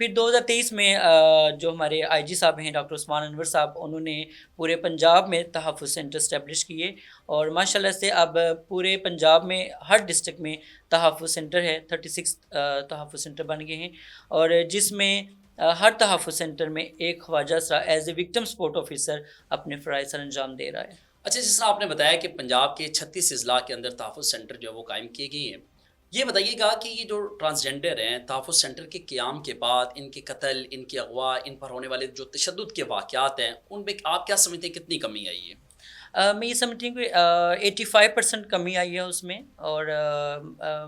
پھر 2023 میں جو ہمارے آئی جی صاحب ہیں ڈاکٹر عثمان انور صاحب، انہوں نے پورے پنجاب میں تحفظ سینٹر اسٹیبلش کیے، اور ماشاءاللہ سے اب پورے پنجاب میں ہر ڈسٹرکٹ میں تحفظ سینٹر ہے، 36 تحفظ سینٹر بن گئے ہیں، اور جس میں ہر تحفظ سینٹر میں ایک Khwaja Isra as a victim support officer اپنے فرائض سر انجام دے رہا ہے۔ اچھا، جس طرح آپ نے بتایا کہ پنجاب کے 36 اضلاع کے اندر تحفظ سینٹر جو ہے وہ قائم کیے گئے ہیں، یہ بتائیے گا کہ یہ جو ٹرانسجینڈر ہیں، تحفظ سینٹر کے قیام کے بعد ان کے قتل، ان کے اغوا، ان پر ہونے والے جو تشدد کے واقعات ہیں، ان میں آپ کیا سمجھتے ہیں کتنی کمی آئی ہے؟ میں یہ سمجھتی ہوں کہ 85% کمی آئی ہے اس میں، اور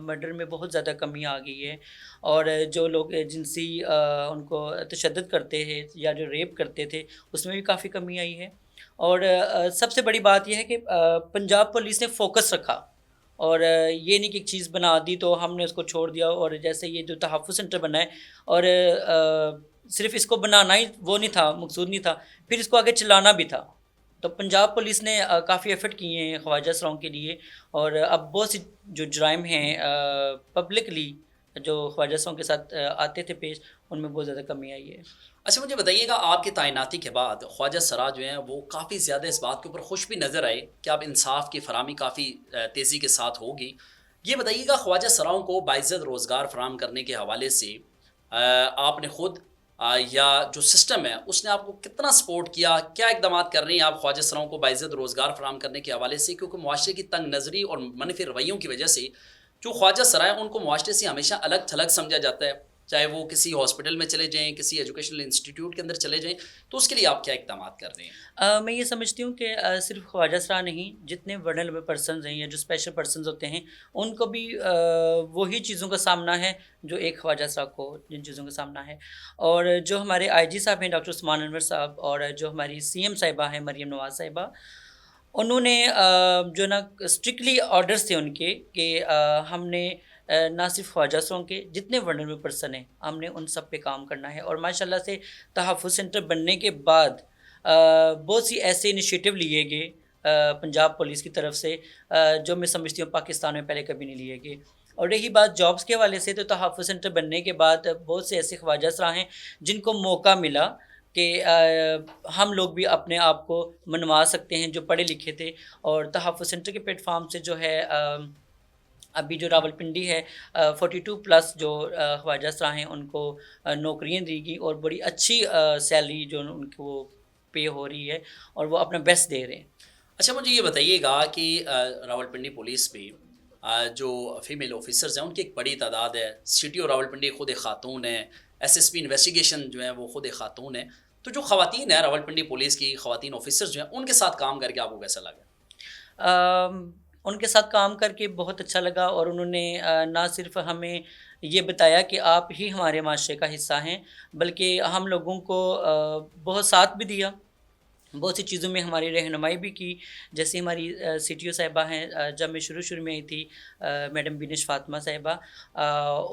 مرڈر میں بہت زیادہ کمی آ گئی ہے، اور جو لوگ جنسی ان کو تشدد کرتے ہیں یا جو ریپ کرتے تھے اس میں بھی کافی کمی آئی ہے، اور سب سے بڑی بات یہ ہے کہ پنجاب پولیس نے فوکس رکھا، اور یہ نہیں کہ ایک چیز بنا دی تو ہم نے اس کو چھوڑ دیا، اور جیسے یہ جو تحفظ سینٹر بنا ہے، اور صرف اس کو بنانا ہی وہ نہیں تھا، مقصود نہیں تھا، پھر اس کو آگے چلانا بھی تھا۔ تو پنجاب پولیس نے کافی ایفرٹ کیے ہیں خواجہ اسراؤں کے لیے، اور اب بہت سی جو جرائم ہیں پبلکلی جو خواجہ اسراؤں کے ساتھ آتے تھے پیش، ان میں بہت زیادہ کمی آئی ہے۔ اچھا، مجھے بتائیے گا، آپ کی تعیناتی کے بعد خواجہ سرا جو ہیں وہ کافی زیادہ اس بات کے اوپر خوش بھی نظر آئے کہ اب انصاف کی فراہمی کافی تیزی کے ساتھ ہوگی۔ یہ بتائیے گا، خواجہ سراؤں کو باعزت روزگار فراہم کرنے کے حوالے سے آپ نے خود یا جو سسٹم ہے اس نے آپ کو کتنا سپورٹ کیا؟ کیا اقدامات کر رہے ہیں آپ خواجہ سراؤں کو باعزت روزگار فراہم کرنے کے حوالے سے؟ کیونکہ معاشرے کی تنگ نظری اور منفی رویوں کی وجہ سے جو خواجہ سرا ہیں ان کو معاشرے سے ہمیشہ الگ تھلگ سمجھا جاتا ہے، چاہے وہ کسی ہاسپٹل میں چلے جائیں، کسی ایجوکیشنل انسٹیٹیوٹ کے اندر چلے جائیں، تو اس کے لیے آپ کیا اقدامات کر رہے ہیں؟ میں یہ سمجھتی ہوں کہ صرف خواجہ اسرا نہیں، جتنے ورنریبل پرسنز ہیں یا جو اسپیشل پرسنز ہوتے ہیں، ان کو بھی وہی چیزوں کا سامنا ہے جو ایک خواجہ اسرا کو جن چیزوں کا سامنا ہے، اور جو ہمارے آئی جی صاحب ہیں ڈاکٹر عثمان انور صاحب، اور جو ہماری سی ایم صاحبہ ہیں مریم نواز صاحبہ، انہوں نے جو نا اسٹرکٹلی آرڈرس تھے ان کے کہ ہم نے نہ صرف خواجہ اسراؤں کے جتنے ورنریبل پرسن ہیں ہم نے ان سب پہ کام کرنا ہے، اور ماشاءاللہ سے تحفظ سینٹر بننے کے بعد بہت سی ایسے انیشیٹو لیے گئے پنجاب پولیس کی طرف سے جو میں سمجھتی ہوں پاکستان میں پہلے کبھی نہیں لیے گئے۔ اور رہی بات جابس کے حوالے سے، تو تحفظ سینٹر بننے کے بعد بہت سے ایسے خواجہ اسرا ہیں جن کو موقع ملا کہ ہم لوگ بھی اپنے آپ کو منوا سکتے ہیں جو پڑھے لکھے تھے، اور تحفظ سینٹر کے پلیٹ فارم سے جو ہے ابھی جو راول پنڈی ہے 42+ جو خواجہ اسرا ہیں ان کو نوکریاں دی گئی، اور بڑی اچھی سیلری جو ان کو پے ہو رہی ہے، اور وہ اپنا بیسٹ دے رہے ہیں۔ اچھا، مجھے یہ بتائیے گا کہ راولپنڈی پولیس میں جو فیمیل آفیسرز ہیں ان کی ایک بڑی تعداد ہے، سی ٹی او راولپنڈی خود ایک خاتون ہے، ایس ایس پی انویسٹیگیشن جو ہے وہ خود ایک خاتون ہے، تو جو خواتین ہیں راولپنڈی پولیس کی خواتین آفیسرز جو ہیں ان کے ساتھ کام کر کے آپ کو کیسا لگا؟ ان کے ساتھ کام کر کے بہت اچھا لگا، اور انہوں نے نہ صرف ہمیں یہ بتایا کہ آپ ہی ہمارے معاشرے کا حصہ ہیں، بلکہ ہم لوگوں کو بہت ساتھ بھی دیا، بہت سی چیزوں میں ہماری رہنمائی بھی کی، جیسے ہماری سی ٹی او صاحبہ ہیں، جب میں شروع میں آئی تھی میڈم بینش فاطمہ صاحبہ،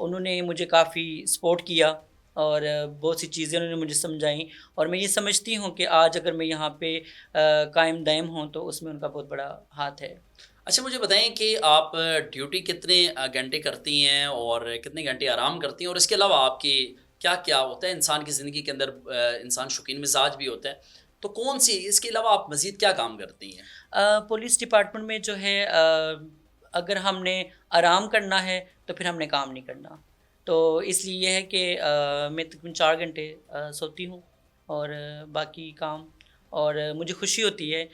انہوں نے مجھے کافی سپورٹ کیا، اور بہت سی چیزیں انہوں نے مجھے سمجھائیں، اور میں یہ سمجھتی ہوں کہ آج اگر میں یہاں پہ قائم دائم ہوں تو اس میں ان کا بہت بڑا ہاتھ ہے۔ اچھا، مجھے بتائیں کہ آپ ڈیوٹی کتنے گھنٹے کرتی ہیں اور کتنے گھنٹے آرام کرتی ہیں، اور اس کے علاوہ آپ کی کیا کیا ہوتا ہے انسان کی زندگی کے اندر؟ انسان شوقین مزاج بھی ہوتا ہے، تو کون سی اس کے علاوہ آپ مزید کیا کام کرتی ہیں؟ پولیس ڈپارٹمنٹ میں جو ہے اگر ہم نے آرام کرنا ہے تو پھر ہم نے کام نہیں کرنا، تو اس لیے یہ ہے کہ میں تقریباً 4 گھنٹے سوتی ہوں، اور باقی کام، اور مجھے خوشی ہوتی ہے،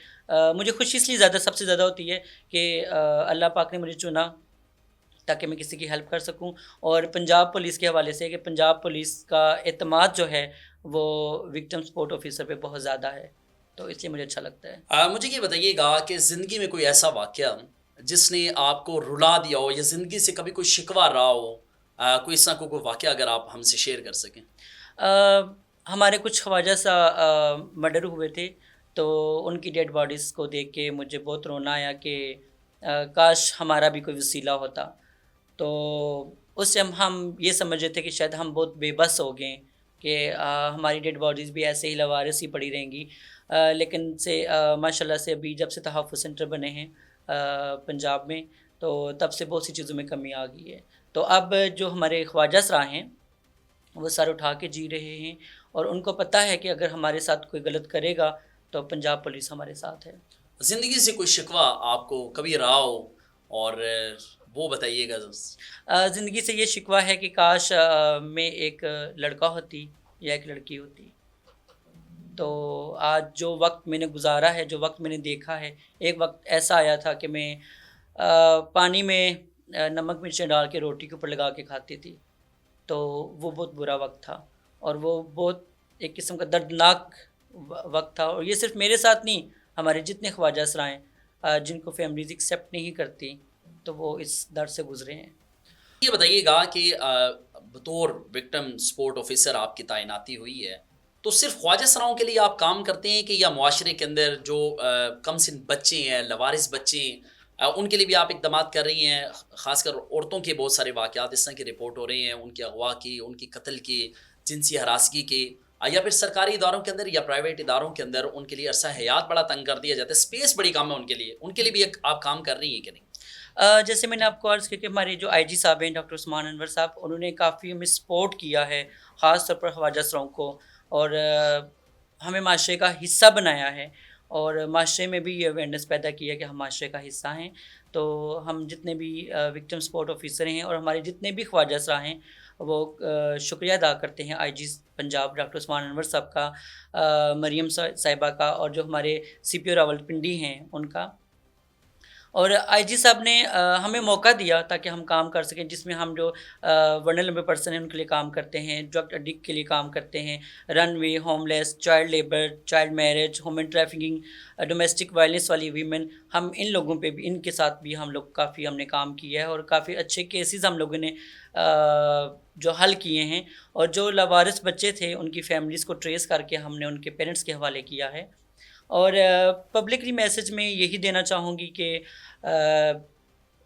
مجھے خوشی اس لیے سب سے زیادہ ہوتی ہے کہ اللہ پاک نے مجھے چنا تاکہ میں کسی کی ہیلپ کر سکوں، اور پنجاب پولیس کے حوالے سے کہ پنجاب پولیس کا اعتماد جو ہے وہ وکٹم سپورٹ آفیسر پہ بہت زیادہ ہے، تو اس لیے مجھے اچھا لگتا ہے۔ مجھے یہ بتائیے گا کہ زندگی میں کوئی ایسا واقعہ جس نے آپ کو رلا دیا ہو، یا زندگی سے کبھی کوئی شکوہ رہا ہو، کوئی اس طرح کوئی واقعہ اگر آپ ہم سے شیئر کر سکیں؟ ہمارے کچھ خواجہ سا مرڈر ہوئے تھے، تو ان کی ڈیڈ باڈیز کو دیکھ کے مجھے بہت رونا آیا کہ کاش ہمارا بھی کوئی وسیلہ ہوتا، تو اس سے ہم یہ سمجھ رہے تھے کہ شاید ہم بہت بے بس ہو گئے کہ ہماری ڈیڈ باڈیز بھی ایسے ہی لوارث ہی پڑی رہیں گی، لیکن ماشاء اللہ سے ابھی جب سے تحفظ سینٹر بنے ہیں پنجاب میں، تو تب سے بہت سی چیزوں میں کمی آ گئی ہے، تو اب جو ہمارے خواجہ اسرا ہیں وہ سر اٹھا کے جی رہے ہیں، اور ان کو پتہ ہے کہ اگر ہمارے ساتھ کوئی غلط کرے گا تو پنجاب پولیس ہمارے ساتھ ہے۔ زندگی سے کوئی شکوہ آپ کو کبھی رہا ہو اور وہ بتائیے گا۔ زندگی سے یہ شکوہ ہے کہ کاش میں ایک لڑکا ہوتی یا ایک لڑکی ہوتی، تو آج جو وقت میں نے گزارا ہے، جو وقت میں نے دیکھا ہے، ایک وقت ایسا آیا تھا کہ میں پانی میں نمک مرچیں ڈال کے روٹی کے اوپر لگا کے کھاتی تھی، تو وہ بہت برا وقت تھا، اور وہ بہت ایک قسم کا دردناک وقت تھا، اور یہ صرف میرے ساتھ نہیں، ہمارے جتنے خواجہ اسرائیں جن کو فیملیز ایکسیپٹ نہیں کرتی، تو وہ اس درد سے گزرے ہیں۔ یہ بتائیے گا کہ بطور وکٹم سپورٹ آفیسر آپ کی تعیناتی ہوئی ہے، تو صرف خواجہ سراؤں کے لیے آپ کام کرتے ہیں کہ یا معاشرے کے اندر جو کم سن بچے ہیں، لوارث بچے ہیں، ان کے لیے بھی آپ اقدامات کر رہی ہیں؟ خاص کر عورتوں کے بہت سارے واقعات اس طرح کی رپورٹ ہو رہے ہیں، ان کے اغوا کی، ان کی قتل کی، جنسی ہراسگی کے، یا پھر سرکاری اداروں کے اندر یا پرائیویٹ اداروں کے اندر ان کے لیے عرصہ حیات بڑا تنگ کر دیا جاتا ہے، اسپیس بڑی کم ہے ان کے لیے بھی آپ کام کر رہی ہیں کہ نہیں؟ جیسے میں نے آپ کو عرض کیا کہ ہمارے جو آئی جی صاحب ہیں ڈاکٹر عثمان انور صاحب، انہوں نے کافی ہمیں سپورٹ کیا ہے، خاص طور پر خواجہ سراؤں کو، اور ہمیں معاشرے کا حصہ بنایا ہے، اور معاشرے میں بھی یہ اویئرنیس پیدا کی ہے کہ ہم معاشرے کا حصہ ہیں۔ تو ہم جتنے بھی وکٹم سپورٹ آفیسر ہیں اور ہمارے جتنے بھی خواجہ سرا ہیں، وہ شکریہ ادا کرتے ہیں آئی جی پنجاب ڈاکٹر عثمان انور صاحب کا، مریم صاحبہ کا، اور جو ہمارے سی پی او راولپنڈی ہیں ان کا۔ اور آئی جی صاحب نے ہمیں موقع دیا تاکہ ہم کام کر سکیں، جس میں ہم جو ورنریبل پرسن ہیں ان کے لیے کام کرتے ہیں، ڈرگ ایڈکٹ کے لیے کام کرتے ہیں، runaway, homeless, child labour, child marriage, human trafficking, domestic violence والی ویمن، ہم ان لوگوں پہ بھی، ان کے ساتھ بھی ہم لوگ کافی ہم نے کام کیا ہے، اور کافی اچھے کیسز ہم لوگوں نے جو حل کیے ہیں، اور جو لاوارث بچے تھے ان کی فیملیز کو ٹریس کر کے ہم نے ان کے پیرنٹس کے حوالے کیا ہے۔ اور پبلکلی میسج میں یہی دینا چاہوں گی کہ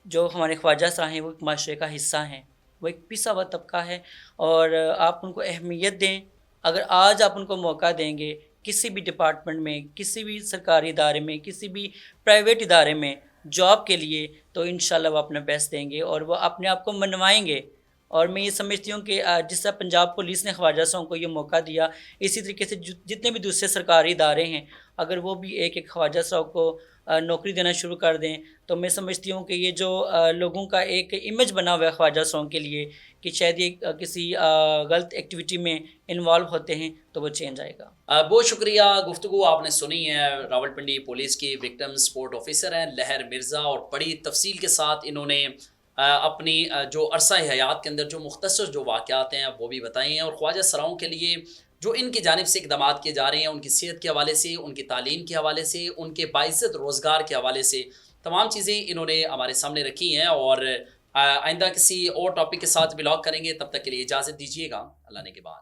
جو ہمارے خواجہ صاحب ہیں وہ ایک معاشرے کا حصہ ہیں، وہ ایک پسا ہوا طبقہ ہے، اور آپ ان کو اہمیت دیں۔ اگر آج آپ ان کو موقع دیں گے کسی بھی ڈپارٹمنٹ میں، کسی بھی سرکاری ادارے میں، کسی بھی پرائیویٹ ادارے میں جاب کے لیے، تو انشاءاللہ وہ اپنا بیسٹ دیں گے اور وہ اپنے آپ کو منوائیں گے۔ اور میں یہ سمجھتی ہوں کہ جس طرح پنجاب پولیس نے خواجہ صاحب کو یہ موقع دیا، اسی طریقے سے جتنے بھی دوسرے سرکاری ادارے ہیں، اگر وہ بھی ایک ایک خواجہ صاحب کو نوکری دینا شروع کر دیں، تو میں سمجھتی ہوں کہ یہ جو لوگوں کا ایک امیج بنا ہوا ہے خواجہ صاحب کے لیے کہ شاید یہ کسی غلط ایکٹیویٹی میں انوالو ہوتے ہیں، تو وہ چینج آئے گا۔ بہت شکریہ، گفتگو آپ نے سنی ہے، راولپنڈی پولیس کی وکٹم سپورٹ آفیسر ہیں لہر مرزا، اور بڑی تفصیل کے ساتھ انہوں نے اپنی جو عرصہ حیات کے اندر جو مختصر جو واقعات ہیں وہ بھی بتائے ہیں، اور خواجہ سراؤں کے لیے جو ان کی جانب سے اقدامات کیے جا رہے ہیں، ان کی صحت کے حوالے سے، ان کی تعلیم کے حوالے سے، ان کے باعزت روزگار کے حوالے سے، تمام چیزیں انہوں نے ہمارے سامنے رکھی ہیں۔ اور آئندہ کسی اور ٹاپک کے ساتھ بلاگ کریں گے، تب تک کے لیے اجازت دیجیے گا، اللہ نے کے بعد۔